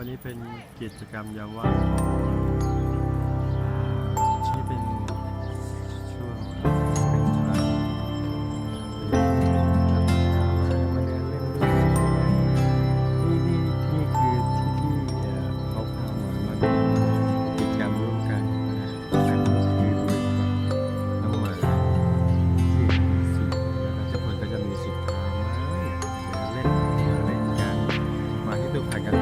วันนี้เป็นกิจกรรมยามว่างที่เป็นช่วงเป็นเวลามาเดินเล่นด้วยนี่คือที่เขาพามาดูกิจกรรมร่วมกันอันนี้คือด้วยน้องหมาที่มีสิทธิ์แล้วก็ทุกคนก็จะมีสิทธิ์พามาเดินเล่นกันมาที่ตัวพากัน